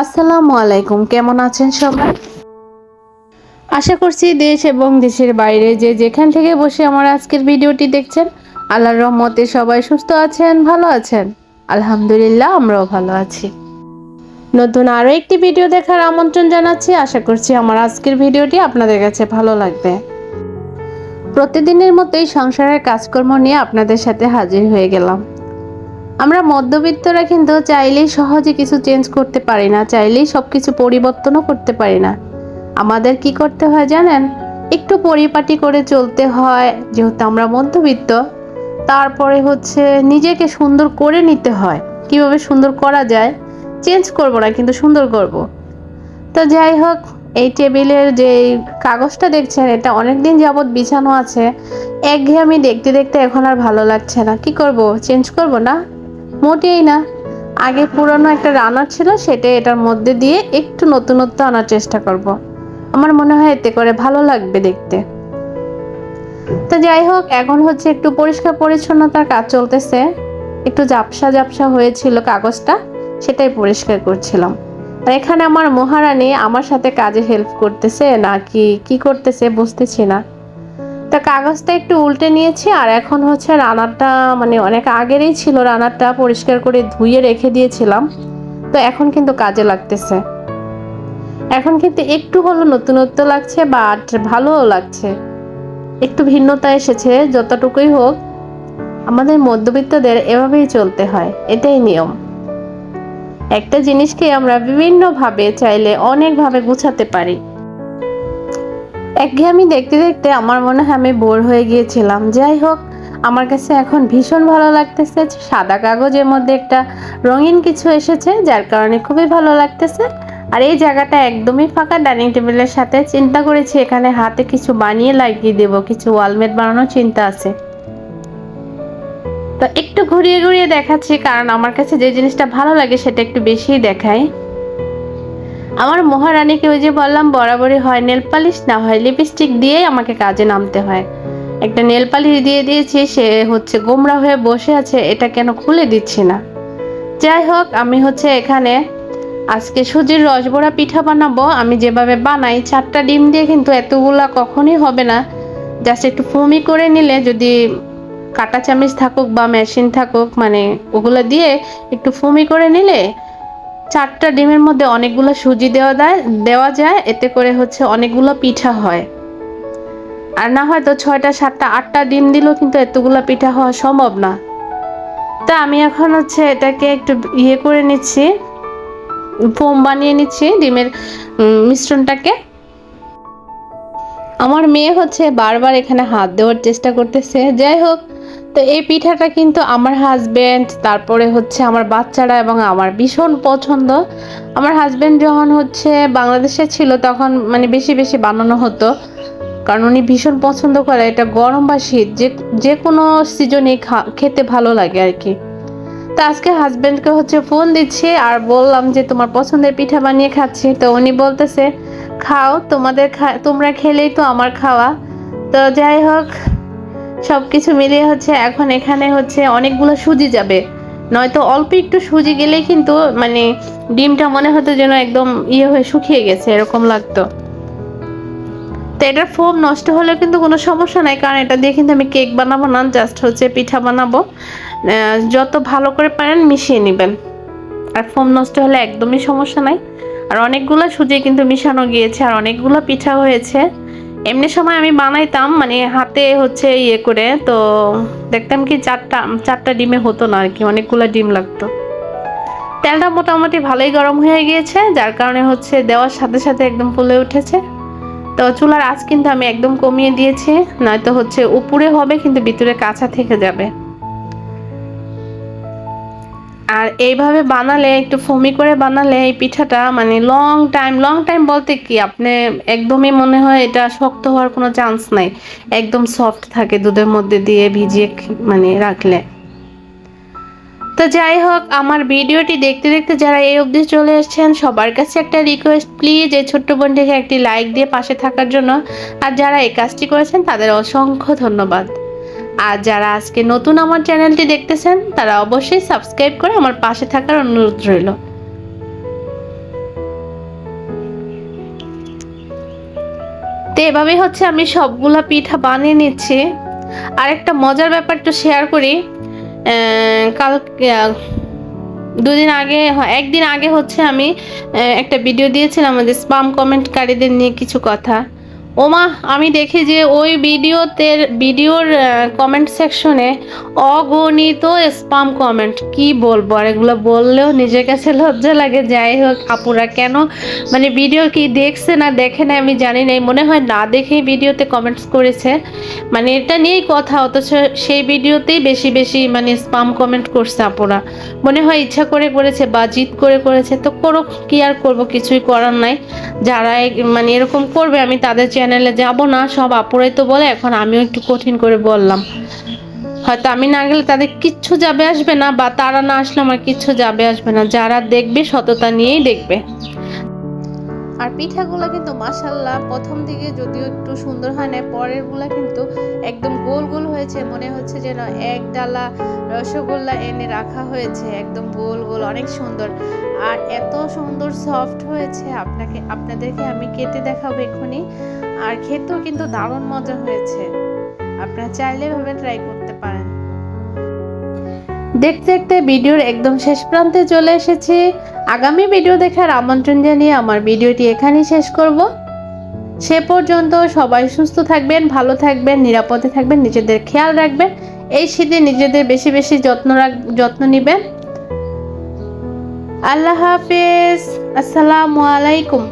আসসালামু আলাইকুম, কেমন আছেন সবাই? আশা করছি দেশ এবং দেশের বাইরে যে যেখান থেকে বসে আমার আজকের ভিডিওটি দেখছেন, আল্লাহর রহমতে সবাই সুস্থ আছেন, ভালো আছেন। আলহামদুলিল্লাহ, আমরাও ভালো আছি। নতুন আরও একটি ভিডিও দেখার আমন্ত্রণ জানাচ্ছি। আশা করছি আমার আজকের ভিডিওটি আপনাদের কাছে ভালো লাগবে। প্রতিদিনের মতোই সংসারের কাজকর্ম নিয়ে আপনাদের সাথে হাজির হয়ে গেলাম। আমরা মধ্যবিত্তরা কিন্তু চাইলেই সহজে কিছু চেঞ্জ করতে পারি না, চাইলেই সবকিছু পরিবর্তনও করতে পারি না। আমাদের কি করতে হয় জানেন? একটু পরিপাটি করে চলতে হয়, যেহেতু আমরা মধ্যবিত্ত। তারপরে হচ্ছে নিজেকে সুন্দর করে নিতে হয়। কিভাবে সুন্দর করা যায়? চেঞ্জ করব না, কিন্তু সুন্দর করব। তো যাই হোক, এই টেবিলের যে কাগজটা দেখছেন, এটা অনেকদিন যাবৎ বিছানো আছে। একঘেয়েমি দেখতে দেখতে এখন আর ভালো লাগছে না। কি করব? চেঞ্জ করব না? মোটেই না। আগে পুরনো একটা রানার ছিল, সেটা এটার মধ্যে দিয়ে একটু নতুনত্ব আনার চেষ্টা করব। আমার মনে হয় এতে করে ভালো লাগবে দেখতে। তো যাই হোক, এখন হচ্ছে একটু পরিষ্কার পরিচ্ছন্নতার কাজ চলতেছে। একটু ঝাপসা ঝাপসা হয়েছিল কাগজটা, সেটাই পরিষ্কার করছিলাম। আর এখানে আমার মহারানী আমার সাথে কাজে হেল্প করতেছে নাকি কি করতেছে বুঝতেছি না। তা কাগজটা একটু উল্টে নিয়েছি, আর এখন হচ্ছে রানারটা, মানে অনেক আগেরই ছিল রানারটা, পরিষ্কার করে ধুয়ে রেখে দিয়েছিলাম। তো এখন কিন্তু কাজে লাগতেছে। এখন কিন্তু একটু হলো নতুনত্ব লাগছে, বাট ভালোও লাগছে। একটু ভিন্নতা এসেছে, যতটুকুই হোক। আমাদের মধ্যবিত্তদের এভাবেই চলতে হয়, এটাই নিয়ম। একটা জিনিসকে আমরা বিভিন্নভাবে চাইলে অনেকভাবে গুছাতে পারি। একঘেয়েমি দেখতে দেখতে আমার মনে হয় আমি বোর হয়ে গিয়েছিলাম। যাই হোক, আমার কাছে এখন ভীষণ ভালো লাগতেছে। সাদা কাগজের মধ্যে একটা রঙিন কিছু এসেছে, যার কারণে খুবই ভালো লাগতেছে। আর এই জায়গাটা একদমই ফাঁকা, ডাইনিং টেবিলের সাথে চিন্তা করেছি এখানে হাতে কিছু বানিয়ে লাগিয়ে দেব, কিছু ওয়ালমেট বানানোর চিন্তা আছে। তো একটু ঘুরিয়ে ঘুরিয়ে দেখাচ্ছি, কারণ আমার কাছে যে জিনিসটা ভালো লাগে সেটা একটু বেশিই দেখাই। আমার মহারানীকে ওই যে বললাম, বরাবরই হয় নেল পালিশ না হয় লিপস্টিক দিয়েই আমাকে কাজে নামতে হয়। একটা নেল পালিশ দিয়ে দিয়েছি, সে হচ্ছে গোমরা হয়ে বসে আছে, এটা কেন খুলে দিচ্ছি না। যাই হোক, আমি হচ্ছে এখানে আজকে সুজির রসবড়া পিঠা বানাবো। আমি যেভাবে বানাই, 4টা ডিম দিয়ে কিন্তু এতগুলা কখনই হবে না। জাস্ট একটু ফোমি করে নিলে, যদি কাঁটা চামচ থাকুক বা মেশিন থাকুক, মানে ওগুলো দিয়ে একটু ফোমি করে নিলে 4টা ডিমের মধ্যে অনেকগুলো সুজি দেওয়া যায়। এতে করে হচ্ছে অনেকগুলো পিঠা হয়। আর না হয়তো 6টা 7টা 8টা ডিম দিলেও কিন্তু এতগুলো পিঠা হওয়া সম্ভব না। তা আমি এখন হচ্ছে এটাকে একটু করে নিচ্ছি, ফোম বানিয়ে নিচ্ছি ডিমের মিশ্রণটাকে। আমার মেয়ে হচ্ছে বারবার এখানে হাত দেওয়ার চেষ্টা করতেছে। যাই হোক, তো এই পিঠাটা কিন্তু আমার হাজবেন্ড, তারপরে হচ্ছে আমার বাচ্চারা এবং আমার ভীষণ পছন্দ। আমার হাজবেন্ড যখন হচ্ছে বাংলাদেশে ছিল, তখন মানে বেশি বেশি বানানো হতো, কারণ উনি ভীষণ পছন্দ করে। এটা গরম বা শীত যে কোনো সিজনে খেতে ভালো লাগে আর কি। তো আজকে হাজবেন্ডকে হচ্ছে ফোন দিচ্ছি আর বললাম যে তোমার পছন্দের পিঠা বানিয়ে খাচ্ছি। তো উনি বলতেছে, খাও, তোমরা খেলেই তো আমার খাওয়া। তো যাই হোক, সবকিছু মিলিয়ে হচ্ছে এখন এখানে হচ্ছে অনেকগুলো সুজি যাবে। নয়তো অল্প একটু সুজি গেলেই কিন্তু মানে ডিমটা মনে হতো যেন একদম হয়ে শুকিয়ে গেছে, এরকম লাগতো। তো এটার ফোম নষ্ট হলেও কিন্তু কোনো সমস্যা নাই, কারণ এটা দিয়ে কিন্তু আমি কেক বানাবো না, জাস্ট হচ্ছে পিঠা বানাবো। যত ভালো করে পারেন মিশিয়ে নেবেন। আর ফোম নষ্ট হলে একদমই সমস্যা নাই। আর অনেকগুলো সুজি কিন্তু মিশানো গিয়েছে, আর অনেকগুলো পিঠা হয়েছে। এমনি সময় আমি বানাইতাম মানে হাতে হচ্ছে করে, তো দেখতাম কি 4টা ডিমে হতো না আর কি, অনেকগুলো ডিম লাগতো। তেলটা মোটামুটি ভালোই গরম হয়ে গিয়েছে, যার কারণে হচ্ছে দেওয়ার সাথে সাথে একদম ফুলে উঠেছে। তো চুলার আঁচ কিন্তু আমি একদম কমিয়ে দিয়েছি, নয়তো হচ্ছে উপরে হবে কিন্তু ভিতরে কাঁচা থেকে যাবে। আর এইভাবে বানালে, একটু ফোমি করে বানালে এই পিঠাটা মানে লং টাইম বলতে কি, আপনি একদমই মনে হয় এটা শক্ত হওয়ার কোনো চান্স নাই। একদম সফট থাকে দুধের মধ্যে দিয়ে ভিজিয়ে মানে রাখলে। তো যাই হোক, আমার ভিডিওটি দেখতে দেখতে যারা এই অবধি চলে এসেছেন, সবার কাছে একটা রিকোয়েস্ট, প্লিজ এই ছোট্ট বোনটিকে একটি লাইক দিয়ে পাশে থাকার জন্য। আর যারা এই কাজটি করেছেন তাদের অসংখ্য ধন্যবাদ। আর যারা আজকে নতুন আমার চ্যানেলটি দেখতেছেন, তারা অবশ্যই সাবস্ক্রাইব করে আমার পাশে থাকার অনুরোধ রইল। তো এভাবেই হচ্ছে আমি সবগুলা পিঠা বানিয়ে নিচ্ছি। আর একটা মজার ব্যাপার একটু শেয়ার করি। কাল একদিন আগে হচ্ছে আমি একটা ভিডিও দিয়েছিলাম আমাদের স্পাম কমেন্টকারীদের নিয়ে কিছু কথা। ওমা, আমি দেখি যে ওই ভিডিওর কমেন্ট সেকশনে অগণিত স্পাম কমেন্ট। কি বলবো, আর এগুলো বললেও নিজের কাছে লজ্জা লাগে। যাই হোক, আপুরা কেন মানে ভিডিও কি দেখছে না দেখে না আমি জানি না, মনে হয় না দেখেই ভিডিওতে কমেন্টস করেছে। মানে এটা নিয়েই কথা, অথচ সেই ভিডিওতেই বেশি বেশি মানে স্পাম কমেন্ট করছে আপুরা। মনে হয় ইচ্ছা করে করেছে বা জিদ করে করেছে। তো করো, কি আর করবো, কিছুই করার নাই। যারা মানে এরকম করবে আমি তাদের চ্যানেলে যাব না। সব আপুরাই তো বলে, এখন আমিও একটু কঠিন করে বললাম। হয়তো আমি না গেলে তাদের কিচ্ছু যাবে আসবে না, বা তারা না আসলে আমার কিচ্ছু যাবে আসবে না। যারা দেখবে সততা নিয়েই দেখবে। আর পিঠাগুলো কিন্তু মাশাল্লাহ প্রথম দিকে যদিও একটু সুন্দর হয় না, পরের গুলা কিন্তু একদম গোল গোল হয়েছে। মনে হচ্ছে যেন এক ডালা রসগোল্লা এনে রাখা হয়েছে, একদম গোল গোল, অনেক সুন্দর। আর এত সুন্দর সফট হয়েছে, আপনাদেরকে আমি কেটে দেখাবো এক্ষুনি। আর খেতেও কিন্তু দারুণ মজা হয়েছে। আপনারা চাইলে এভাবে ট্রাই করতে পারেন। দেখতে দেখতে ভিডিওর একদম শেষ প্রান্তে চলে এসেছি। আগামী ভিডিও দেখার আমন্ত্রণ জানিয়ে আমার ভিডিওটি এখানেই শেষ করব। সে পর্যন্ত সবাই সুস্থ থাকবেন, ভালো থাকবেন, নিরাপদে থাকবেন, নিজেদের খেয়াল রাখবেন। এই শীতে নিজেদের বেশি বেশি যত্ন নেবেন। আল্লাহ হাফেজ। আসসালামু আলাইকুম।